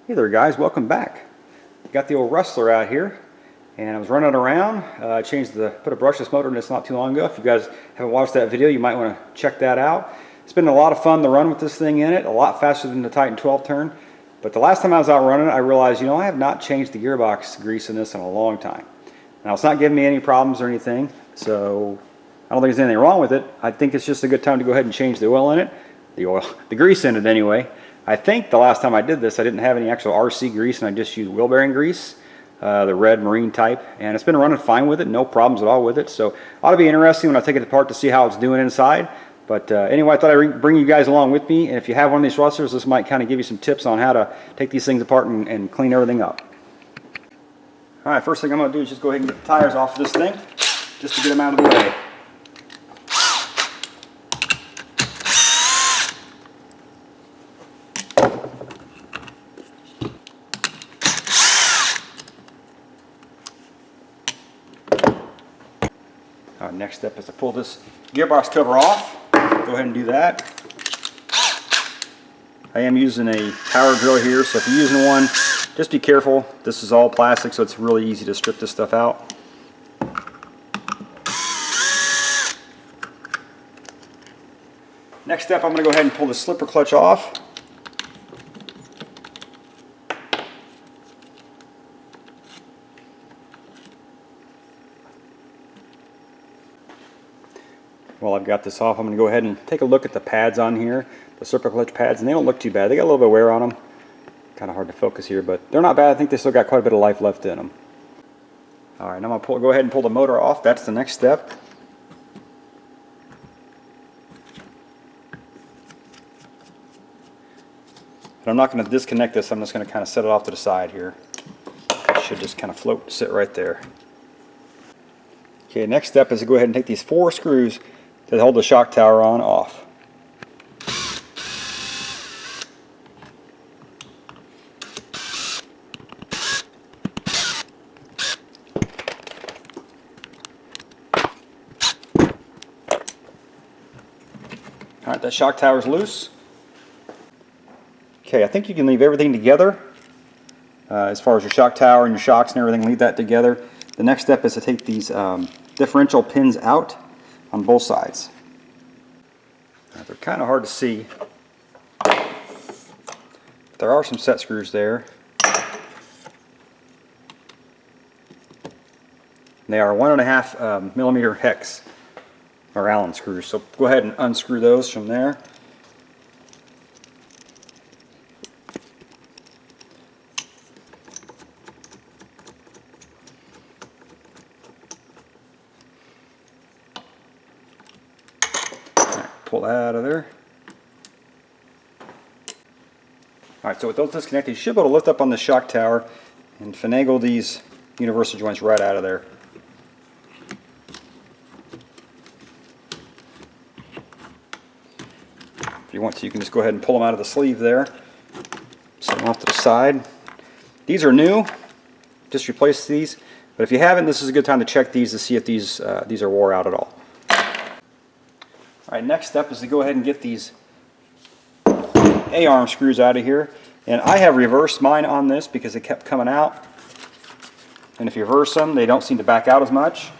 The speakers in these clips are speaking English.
Hey there guys, welcome back. Got the old Rustler out here and I was running around. I put a brushless motor in this not too long ago. If you guys haven't watched that video, you might want to check that out. It's been a lot of fun to run with this thing in it, a lot faster than the Titan 12 turn. But the last time I was out running, I realized, I have not changed the gearbox grease in this in a long time. Now it's not giving me any problems or anything, so I don't think there's anything wrong with it. I think it's just a good time to go ahead and change the oil in it. The grease in it anyway. I think the last time I did this, I didn't have any actual RC grease and I just used wheel bearing grease, the red marine type, and it's been running fine with it, no problems at all with it. So ought to be interesting when I take it apart to see how it's doing inside. But anyway, I thought I'd bring you guys along with me, and if you have one of these Rustlers, this might kind of give you some tips on how to take these things apart and clean everything up. Alright, first thing I'm going to do is just go ahead and get the tires off of this thing, just to get them out of the way. Next step is to pull this gearbox cover off. Go ahead and do that. I am using a power drill here, so if you're using one, just be careful. This is all plastic, so it's really easy to strip this stuff out. Next step, I'm going to go ahead and pull the slipper clutch off. While I've got this off, I'm going to go ahead and take a look at the pads on here, the slipper clutch pads, and they don't look too bad. They got a little bit of wear on them. Kind of hard to focus here, but they're not bad. I think they still got quite a bit of life left in them. Alright, now I'm going to go ahead and pull the motor off. That's the next step. But I'm not going to disconnect this. I'm just going to kind of set it off to the side here. It should just kind of float, sit right there. Okay, next step is to go ahead and take these 4 screws that hold the shock tower on off. Alright, that shock tower is loose. Okay, I think you can leave everything together as far as your shock tower and your shocks and everything, leave that together. The next step is to take these differential pins out on both sides. They're kind of hard to see. There are some set screws there. They are 1.5 millimeter hex or Allen screws. So go ahead and unscrew those from there. Pull that out of there. Alright, so with those disconnected, you should be able to lift up on the shock tower and finagle these universal joints right out of there. If you want to, you can just go ahead and pull them out of the sleeve there. Set them off to the side. These are new. Just replace these. But if you haven't, this is a good time to check these to see if these are wore out at all. Alright, next step is to go ahead and get these A-arm screws out of here. And I have reversed mine on this because it kept coming out. And if you reverse them, they don't seem to back out as much.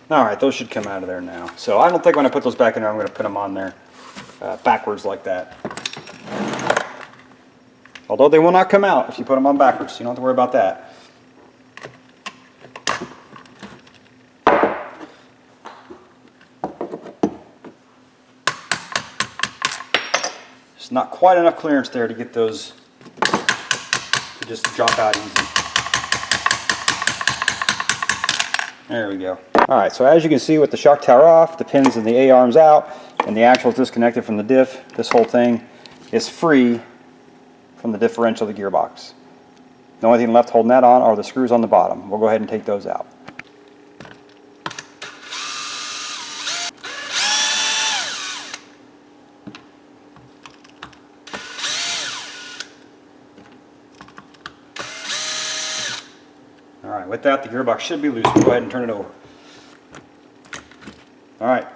Alright, those should come out of there now. So I don't think when I put those back in there, I'm going to put them on there backwards like that. Although they will not come out if you put them on backwards, so you don't have to worry about that. There's not quite enough clearance there to get those to just drop out easy. There we go. Alright, so as you can see with the shock tower off, the pins and the A-arms out, and the axle is disconnected from the diff, this whole thing is free from the differential of the gearbox. The only thing left holding that on are the screws on the bottom. We'll go ahead and take those out. Alright, with that the gearbox should be loose. We'll go ahead and turn it over. Alright.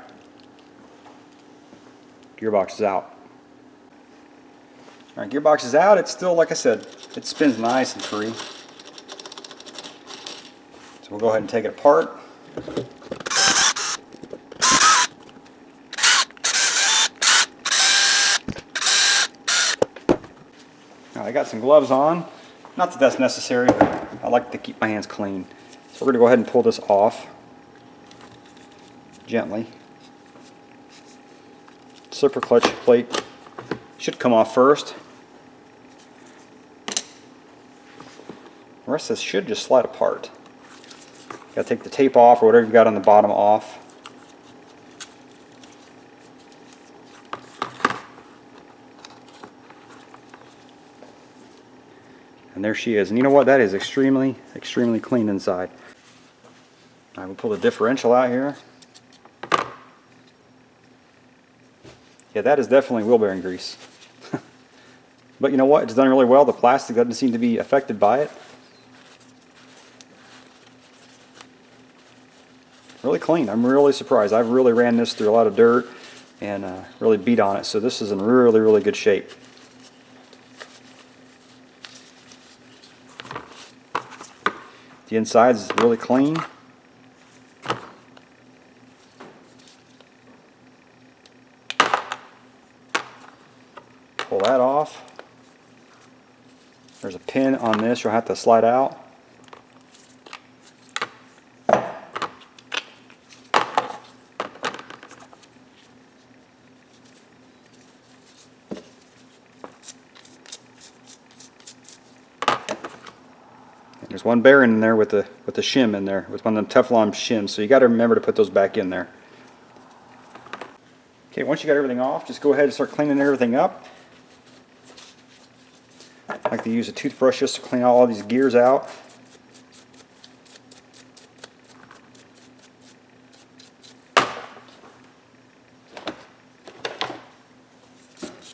Gearbox is out. Alright, gearbox is out. It's still, like I said, it spins nice and free. So we'll go ahead and take it apart. Now, I got some gloves on. Not that that's necessary, but I like to keep my hands clean. So we're going to go ahead and pull this off gently. Slipper clutch plate should come off first. The rest of this should just slide apart. Got to take the tape off or whatever you've got on the bottom off. And there she is. And you know what? That is extremely, extremely clean inside. I will pull the differential out here. Yeah, that is definitely wheel bearing grease. But you know what? It's done really well. The plastic doesn't seem to be affected by it. Really clean. I'm really surprised. I've really ran this through a lot of dirt and really beat on it. So this is in really, really good shape. The inside is really clean. Pull that off. There's a pin on this you'll have to slide out. There's one bearing in there with the shim in there, with one of them Teflon shims, so you got to remember to put those back in there. Okay, once you got everything off, just go ahead and start cleaning everything up. I like to use a toothbrush just to clean all these gears out.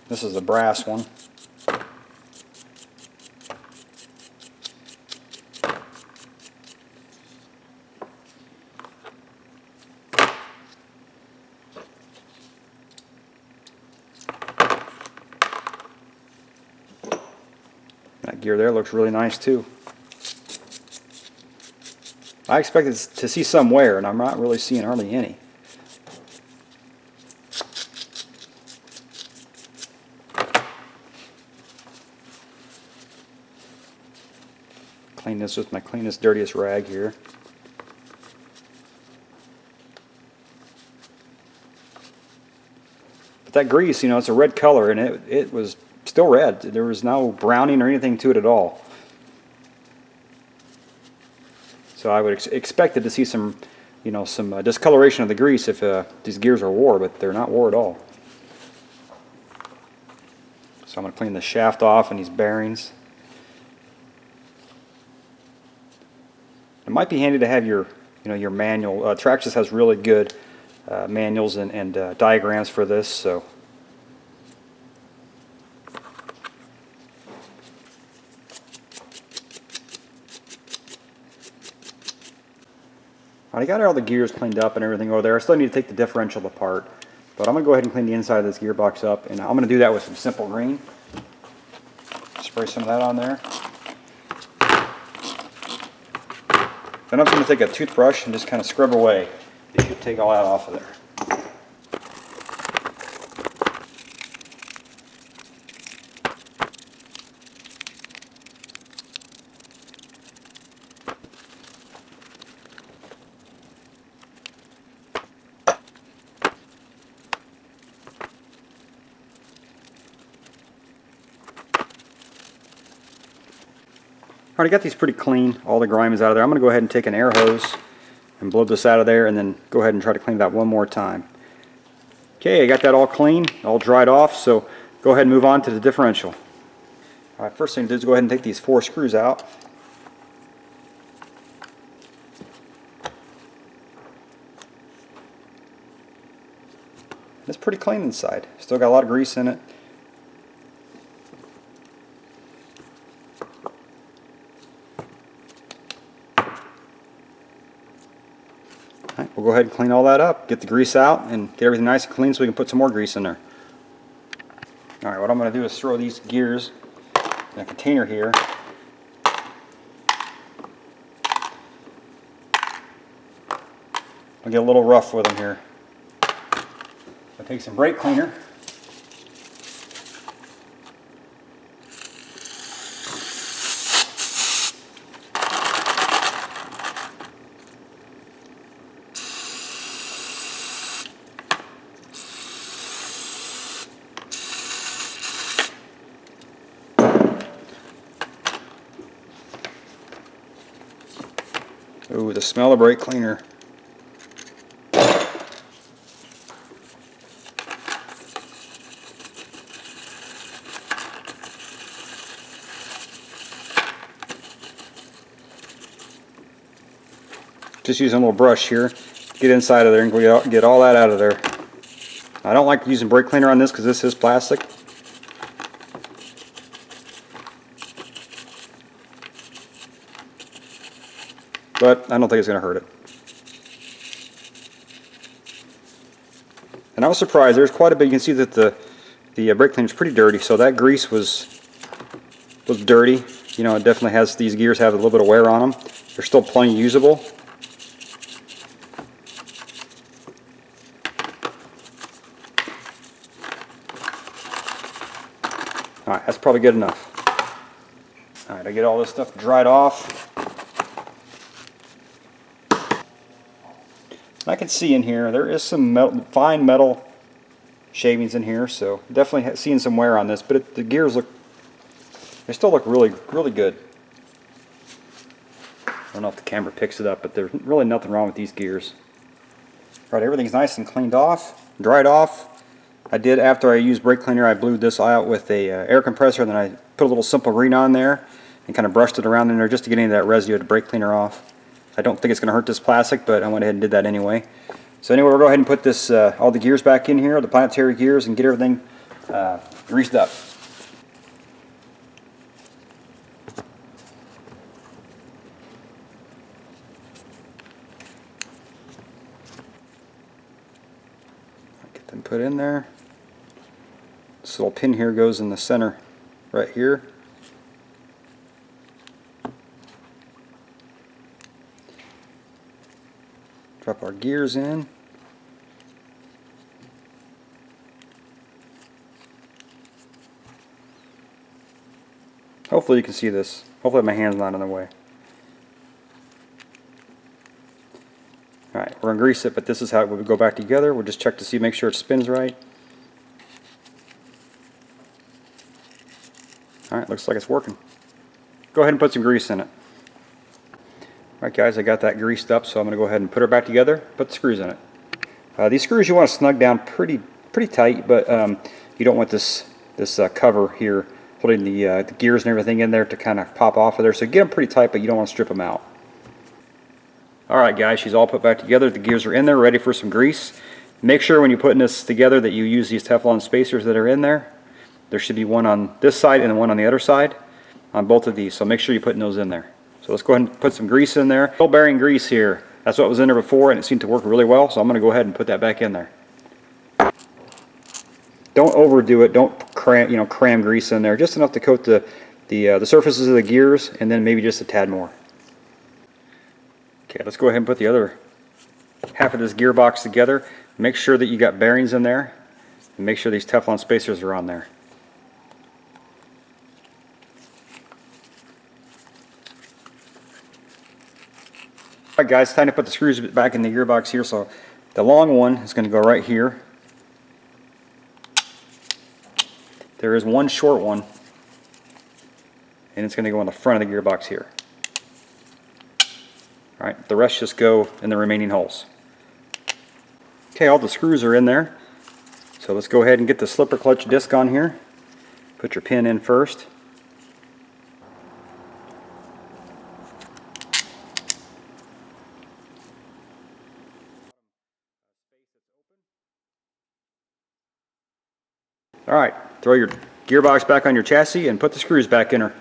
This is the brass one. That gear there looks really nice too. I expected to see some wear, and I'm not really seeing hardly any. Clean this with my cleanest, dirtiest rag here. But that grease, you know, it's a red color, and it was still red. There was no browning or anything to it at all. So I would expected to see some, you know, some discoloration of the grease if these gears are wore, but they're not wore at all. So I'm going to clean the shaft off and these bearings. It might be handy to have your, you know, your manual. Traxxas has really good manuals and diagrams for this. So. I got all the gears cleaned up and everything over there. I still need to take the differential apart, but I'm going to go ahead and clean the inside of this gearbox up, and I'm going to do that with some simple green. Spray some of that on there. Then I'm going to take a toothbrush and just kind of scrub away. You should take all that off of there. Alright, I got these pretty clean. All the grime is out of there. I'm going to go ahead and take an air hose and blow this out of there, and then go ahead and try to clean that one more time. Okay, I got that all clean, all dried off, so go ahead and move on to the differential. Alright, first thing to do is go ahead and take these 4 screws out. It's pretty clean inside. Still got a lot of grease in it. we'll go ahead and clean all that up, get the grease out, and get everything nice and clean so we can put some more grease in there. Alright, what I'm going to do is throw these gears in a container here. I'll get a little rough with them here. I'll take some brake cleaner. Ooh, the smell of brake cleaner. Just using a little brush here, get inside of there and get all that out of there. I don't like using brake cleaner on this because this is plastic. But I don't think it's going to hurt it. And I was surprised. There's quite a bit. You can see that the brake cleaner is pretty dirty. So that grease was dirty. You know, it definitely has, these gears have a little bit of wear on them. They're still plenty usable. Alright, that's probably good enough. Alright, I get all this stuff dried off. I can see in here there is some fine metal shavings in here, so definitely seeing some wear on this, but the gears they still look really good. I don't know if the camera picks it up, but there's really nothing wrong with these gears. Alright, everything's nice and cleaned off, dried off. I did, after I used brake cleaner, I blew this out with a air compressor, and then I put a little simple green on there and kind of brushed it around in there just to get any of that residue of the brake cleaner off. I don't think it's going to hurt this plastic, but I went ahead and did that anyway. So anyway, we'll go ahead and put this all the gears back in here, the planetary gears, and get everything greased up. Get them put in there. This little pin here goes in the center right here. Drop our gears in. Hopefully you can see this. Hopefully my hand's not in the way. Alright, we're going to grease it, but this is how it would go back together. We'll just check to see, make sure it spins right. Alright, looks like it's working. Go ahead and put some grease in it. Alright guys, I got that greased up, so I'm going to go ahead and put her back together, put the screws in it. These screws you want to snug down pretty tight, but you don't want this cover here holding the gears and everything in there to kind of pop off of there. So get them pretty tight, but you don't want to strip them out. Alright guys, she's all put back together. The gears are in there, ready for some grease. Make sure when you're putting this together that you use these Teflon spacers that are in there. There should be one on this side and one on the other side on both of these, so make sure you're putting those in there. So let's go ahead and put some grease in there. Ball bearing grease here. That's what was in there before, and it seemed to work really well, so I'm going to go ahead and put that back in there. Don't overdo it. Don't cram grease in there. Just enough to coat the surfaces of the gears, and then maybe just a tad more. Okay, let's go ahead and put the other half of this gearbox together. Make sure that you got bearings in there, and make sure these Teflon spacers are on there. Alright guys, time to put the screws back in the gearbox here. So the long one is going to go right here. There is one short one, and it's going to go in the front of the gearbox here. Alright, the rest just go in the remaining holes. Okay, all the screws are in there. So let's go ahead and get the slipper clutch disc on here. Put your pin in first. Alright, throw your gearbox back on your chassis and put the screws back in her.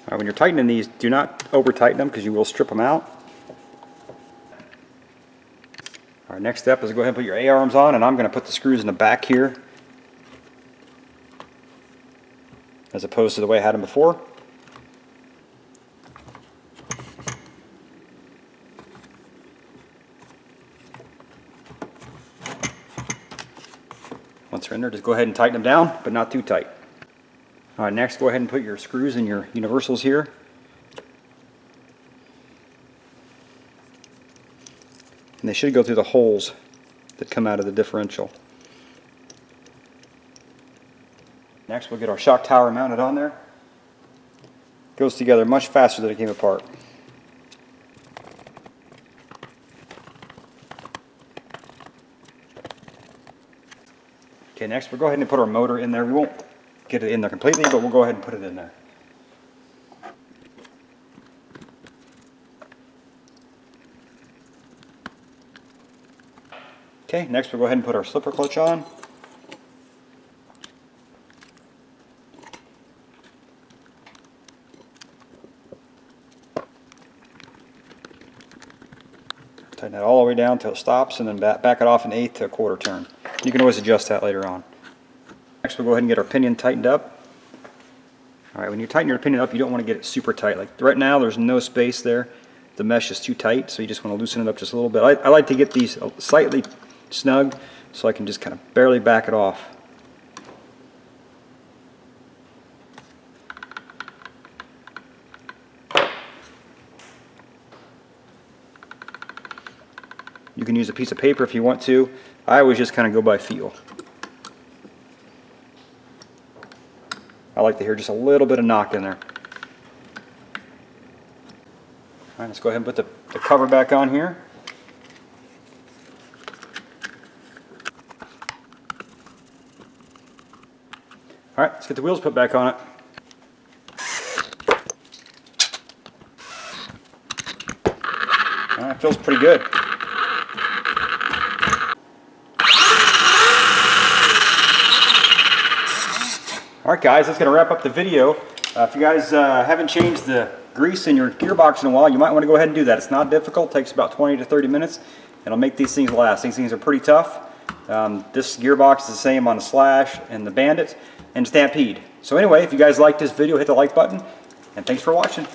When you're tightening these, do not over tighten them because you will strip them out. Alright, next step is go ahead and put your A-arms on, and I'm going to put the screws in the back here as opposed to the way I had them before. Once they're in there, just go ahead and tighten them down, but not too tight. Alright, next go ahead and put your screws in your universals here. And they should go through the holes that come out of the differential. Next we'll get our shock tower mounted on there. Goes together much faster than it came apart. Okay, next we'll go ahead and put our motor in there. We won't get it in there completely, but we'll go ahead and put it in there. Okay, next we'll go ahead and put our slipper clutch on. Tighten that all the way down until it stops, and then back it off an 1/8 to a 1/4 turn. You can always adjust that later on. Next we'll go ahead and get our pinion tightened up. Alright, when you tighten your pinion up, you don't want to get it super tight. Like right now there's no space there. The mesh is too tight, so you just want to loosen it up just a little bit. I like to get these slightly snug so I can just kind of barely back it off. You can use a piece of paper if you want to. I always just kind of go by feel. I like to hear just a little bit of knock in there. Alright, let's go ahead and put the cover back on here. Alright, let's get the wheels put back on it. Alright, it feels pretty good. Alright guys, that's going to wrap up the video. If you guys haven't changed the grease in your gearbox in a while, you might want to go ahead and do that. It's not difficult. It takes about 20 to 30 minutes. It'll make these things last. These things are pretty tough. This gearbox is the same on the Slash and the Bandit and Stampede. So anyway, if you guys liked this video, hit the like button, and thanks for watching.